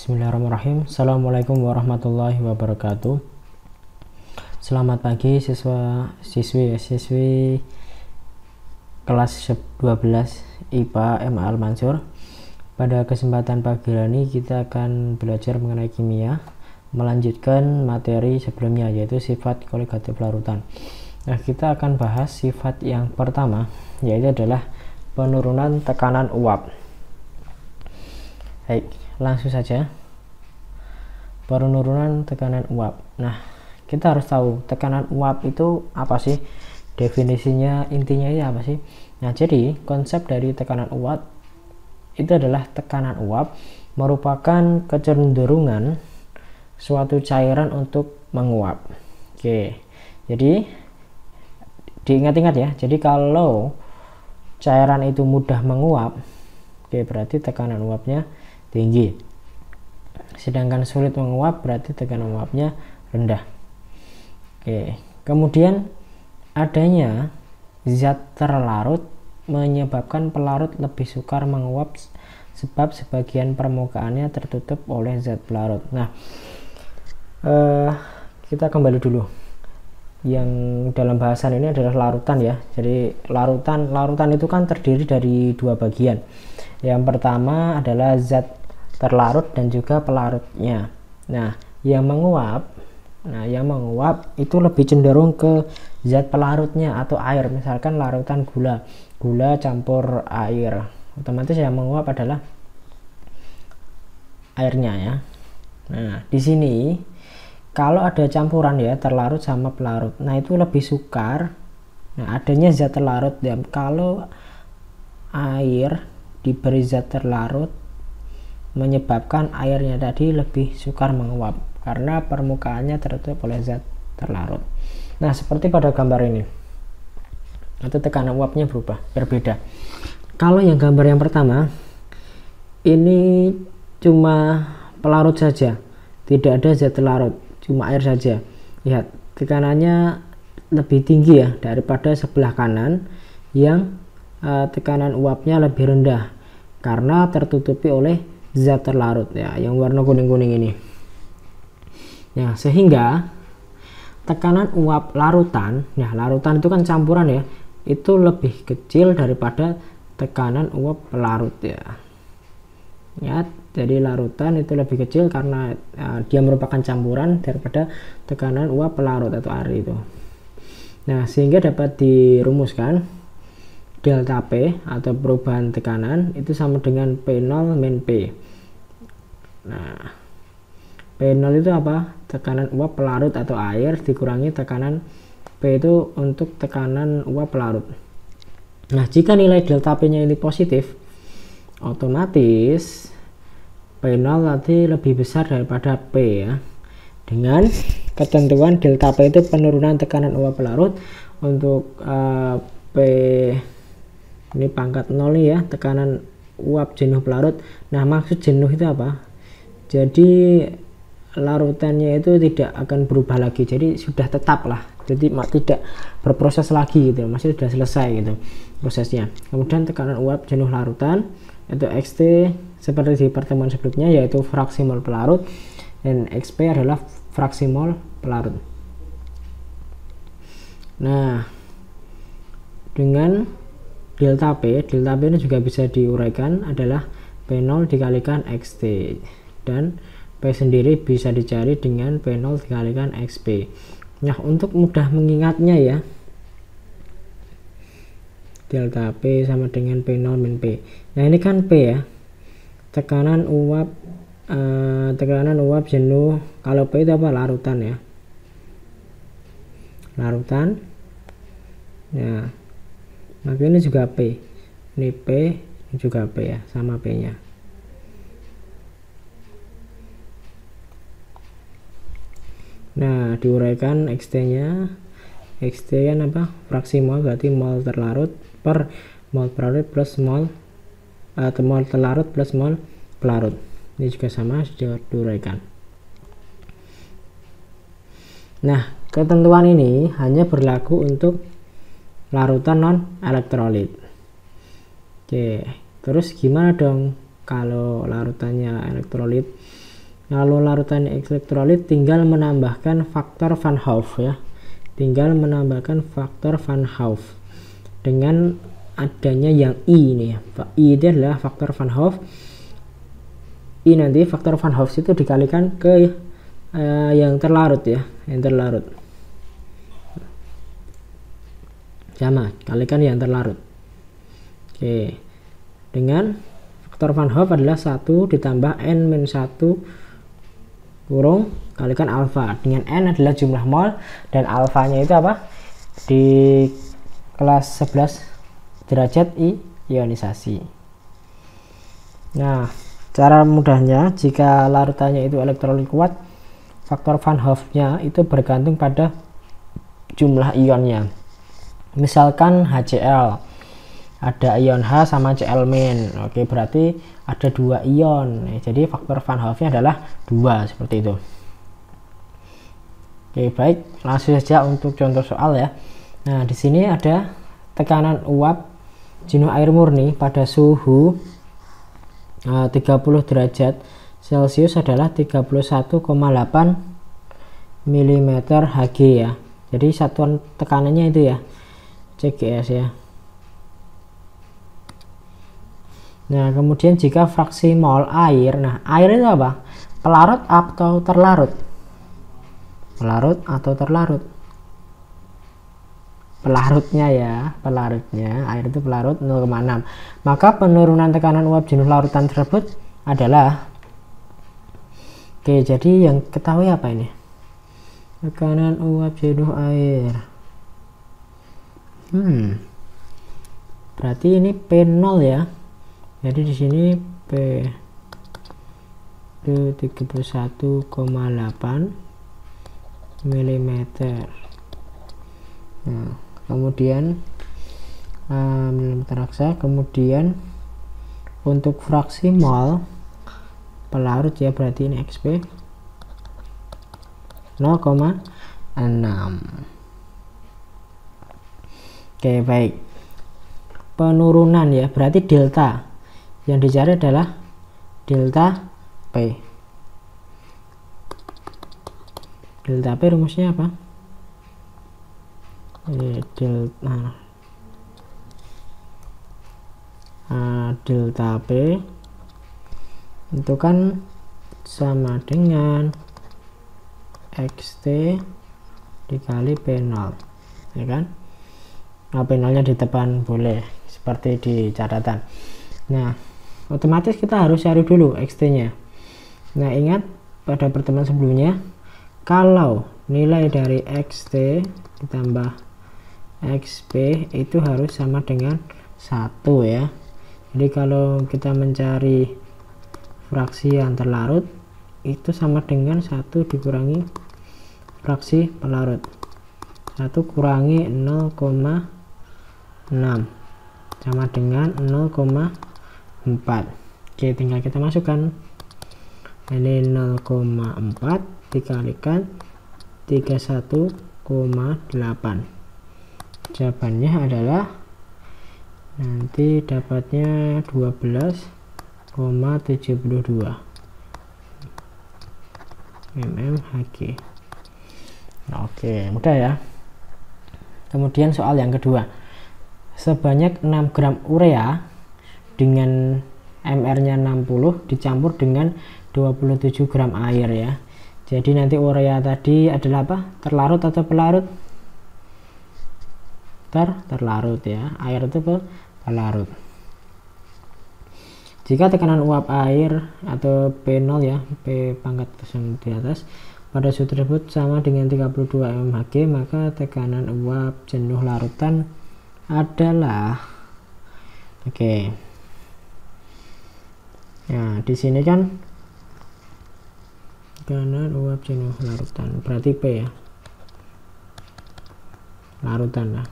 Bismillahirrahmanirrahim. Assalamualaikum warahmatullahi wabarakatuh. Selamat pagi siswi kelas 12 IPA MA Al Mansur. Pada kesempatan pagi ini kita akan belajar mengenai kimia, melanjutkan materi sebelumnya yaitu sifat koligatif larutan. Nah, kita akan bahas sifat yang pertama, yaitu adalah penurunan tekanan uap. Baik, langsung saja. Penurunan tekanan uap. Nah, kita harus tahu tekanan uap itu apa sih? Definisinya, intinya itu apa sih? Nah, jadi konsep dari tekanan uap itu adalah tekanan uap merupakan kecenderungan suatu cairan untuk menguap. Oke, jadi diingat-ingat ya. Jadi kalau cairan itu mudah menguap, oke, berarti tekanan uapnya tinggi. Sedangkan sulit menguap berarti tekanan uapnya rendah. Oke, kemudian adanya zat terlarut menyebabkan pelarut lebih sukar menguap sebab sebagian permukaannya tertutup oleh zat pelarut. Nah, kita kembali dulu. Yang dalam bahasan ini adalah larutan ya. Jadi larutan itu kan terdiri dari dua bagian. Yang pertama adalah zat terlarut dan juga pelarutnya. Nah, yang menguap itu lebih cenderung ke zat pelarutnya atau air. Misalkan larutan gula campur air, otomatis yang menguap adalah airnya ya. Nah, di sini kalau ada campuran ya terlarut sama pelarut, nah itu lebih sukar. Nah, adanya zat terlarut ya. Kalau air diberi zat terlarut menyebabkan airnya tadi lebih sukar menguap karena permukaannya tertutup oleh zat terlarut. Nah, seperti pada gambar ini, atau tekanan uapnya berbeda. Kalau yang gambar yang pertama ini cuma pelarut saja, tidak ada zat terlarut, cuma air saja. Lihat, tekanannya lebih tinggi ya daripada sebelah kanan yang tekanan uapnya lebih rendah karena tertutupi oleh zat terlarut ya, yang warna kuning-kuning ini. Nah, sehingga tekanan uap larutan, ya larutan itu kan campuran ya, itu lebih kecil daripada tekanan uap pelarut ya. Ya, jadi larutan itu lebih kecil karena dia merupakan campuran daripada tekanan uap pelarut atau air itu. Nah, sehingga dapat dirumuskan delta P atau perubahan tekanan itu sama dengan P0 min P. Nah, P0 itu apa? Tekanan uap pelarut atau air dikurangi tekanan P itu untuk tekanan uap pelarut. Nah, jika nilai delta P nya ini positif, otomatis P0 tadi lebih besar daripada P ya. Dengan ketentuan delta P itu penurunan tekanan uap pelarut untuk P ini pangkat 0 ya, tekanan uap jenuh pelarut. Nah, maksud jenuh itu apa? Jadi larutannya itu tidak akan berubah lagi, jadi sudah tetap lah, jadi tidak berproses lagi gitu, masih sudah selesai gitu prosesnya. Kemudian tekanan uap jenuh larutan itu XT seperti di pertemuan sebelumnya, yaitu fraksi mol pelarut, dan XP adalah fraksi mol pelarut. Nah, dengan delta P ini juga bisa diuraikan adalah P0 dikalikan XT, dan P sendiri bisa dicari dengan P0 dikalikan XP. Nah, untuk mudah mengingatnya ya, delta P sama dengan P0 min P. Nah, ini kan P ya, tekanan uap jenuh. Kalau P itu apa? Larutan ya, larutan. Nah, maka ini juga P, ini P, ini juga P ya, sama P nya. Nah, diuraikan XT nya, XT kan apa? Fraksi mol, berarti mol terlarut per mol pelarut plus mol mol terlarut plus mol pelarut. Ini juga sama, sudah diuraikan. Nah, ketentuan ini hanya berlaku untuk larutan non elektrolit. Oke, terus gimana dong kalau larutannya elektrolit? Kalau larutan elektrolit tinggal menambahkan faktor Van Hoff ya. Tinggal menambahkan faktor Van Hoff dengan adanya yang I ini ya. I itu adalah faktor Van Hoff. I nanti faktor Van Hoff itu dikalikan ke yang terlarut ya, yang terlarut. Sama, kalikan yang terlarut. Oke. Dengan faktor Van Hoff adalah 1 ditambah N-1 kurung kalikan alfa. Dengan N adalah jumlah mol dan alfanya itu apa? Di kelas 11 derajat ionisasi. Nah, cara mudahnya jika larutannya itu elektrolit kuat, faktor Van Hoff-nya itu bergantung pada jumlah ionnya. Misalkan HCl, ada ion H sama Cl-. Oke, berarti ada 2 ion. Jadi faktor Van Hoff-nya adalah 2 seperti itu. Oke, baik, langsung saja untuk contoh soal ya. Nah, di sini ada tekanan uap jenuh air murni pada suhu 30 derajat Celcius adalah 31,8 mm Hg ya. Jadi satuan tekanannya itu ya, CGS ya. Nah, kemudian jika fraksi mol air, nah air itu apa? Pelarut atau terlarut? Pelarut atau terlarut? Pelarutnya ya, pelarutnya. Air itu pelarut 0,6. Maka penurunan tekanan uap jenuh larutan tersebut adalah, oke, jadi yang ketahui apa ini? Tekanan uap jenuh air. Berarti ini P0 ya. Jadi di sini P itu 31,8 mm. Nah, kemudian milimeter raksa. Kemudian untuk fraksi mol pelarut ya, berarti ini XP 0,6. Oke, baik. Penurunan ya, berarti delta yang dicari adalah delta P. Delta P rumusnya apa? Delta P itu kan sama dengan XT dikali P0 ya kan. Nah, P0 nya di depan boleh seperti di catatan. Nah, otomatis kita harus cari dulu XT nya. Nah, ingat pada pertemuan sebelumnya, kalau nilai dari XT ditambah XP itu harus sama dengan 1 ya. Jadi kalau kita mencari fraksi yang terlarut itu sama dengan 1 dikurangi fraksi pelarut. 1 kurangi 0,6 sama dengan 0,4. Oke, tinggal kita masukkan. Ini 0,4 dikalikan 31,8. Jawabannya adalah nanti dapatnya 12,72 mmHg. Oke, mudah ya. Kemudian soal yang kedua, sebanyak 6 gram urea dengan MR nya 60 dicampur dengan 27 gram air ya. Jadi nanti urea tadi adalah apa? Terlarut atau pelarut? Terlarut ya. Air itu pelarut. Jika tekanan uap air atau P0 ya, P pangkat di atas pada suhu tersebut sama dengan 32 mmHg, maka tekanan uap jenuh larutan adalah, oke. Nah, di sini kan tekanan uap jenuh larutan, berarti P ya. Larutan lah.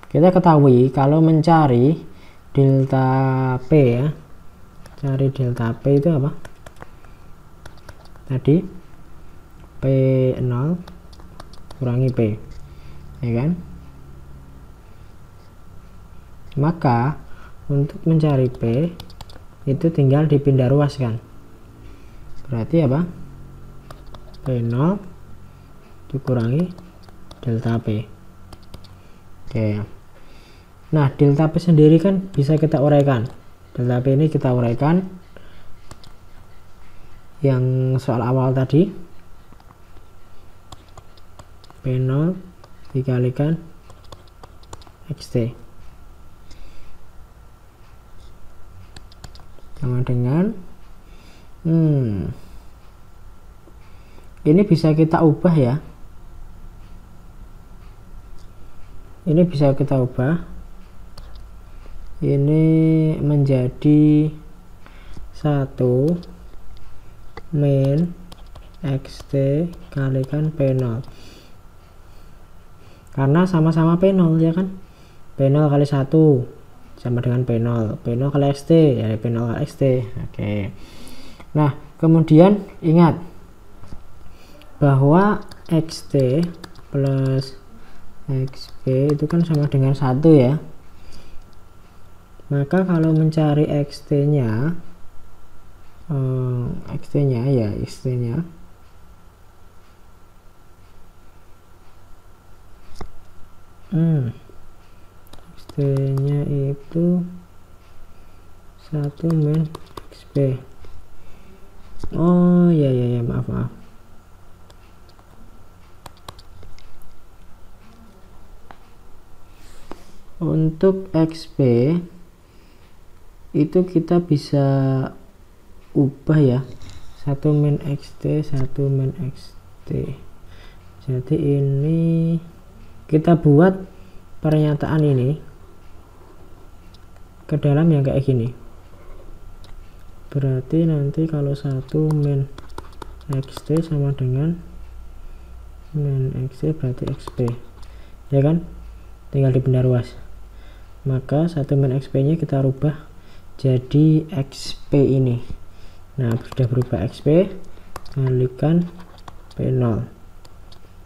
Kita ketahui kalau mencari delta P ya, cari delta P itu apa? Tadi P0 kurangi P ya kan. Maka untuk mencari P itu tinggal dipindah ruas kan, berarti apa, P0 dikurangi delta P. Oke, nah delta P sendiri kan bisa kita uraikan, delta P ini kita uraikan yang soal awal tadi, P0 dikalikan XT sama dengan ini bisa kita ubah ya, ini bisa kita ubah, ini menjadi 1 min XT kalikan P0, karena sama-sama P0 ya kan, P0 kali 1 sama dengan P0, P0 kali XT ya, P0 kali XT. Oke, nah kemudian ingat bahwa XT plus XP itu kan sama dengan 1 ya, maka kalau mencari XT nya XT nya itu 1 min XP. Oh ya maaf. Untuk XP itu kita bisa ubah ya, 1 min XT 1 min XT. Jadi ini kita buat pernyataan ini ke dalam yang kayak gini, berarti nanti kalau 1 min XT sama dengan min XT berarti XP ya kan, tinggal dipindah ruas, maka 1 min XP nya kita rubah jadi XP ini. Nah sudah berubah XP kalikan P0,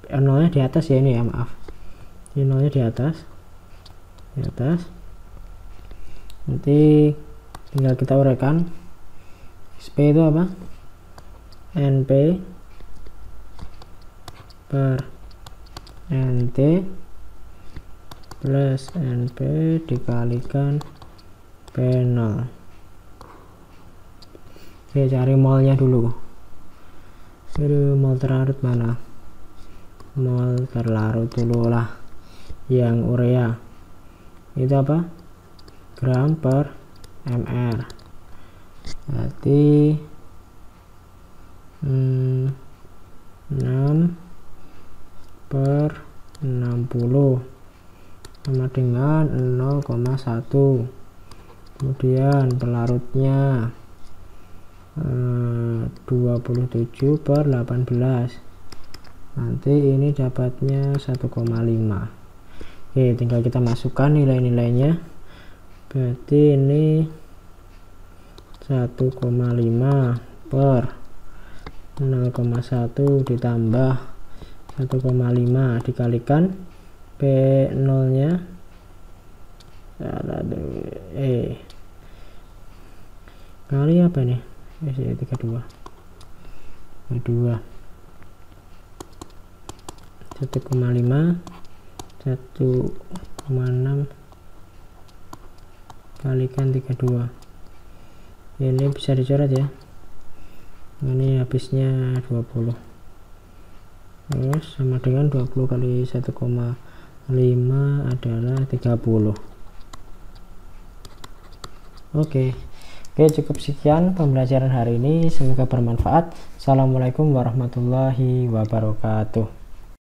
P0 nya di atas ya, ini ya maaf, P0 nya di atas, nanti tinggal kita uraikan. XP itu apa, NP per NT plus NP dikalikan P0. Oke, cari molnya dulu. Mol terlarut mana, mol terlarut dulu lah, yang urea itu apa, gram per mr, berarti 6 per 60 sama dengan 0,1. kemudian pelarutnya 27 per 18, nanti ini dapatnya 1,5. Oke, tinggal kita masukkan nilai-nilainya, berarti ini 1,5 per 0,1 ditambah 1,5 dikalikan P0 nya kali apa nih, 32 1,5 1,6 kalikan 32, ini bisa dicoret ya, ini habisnya 20, terus sama dengan 20 kali 1,5 adalah 30. Oke, cukup sekian pembelajaran hari ini, semoga bermanfaat. Assalamualaikum warahmatullahi wabarakatuh.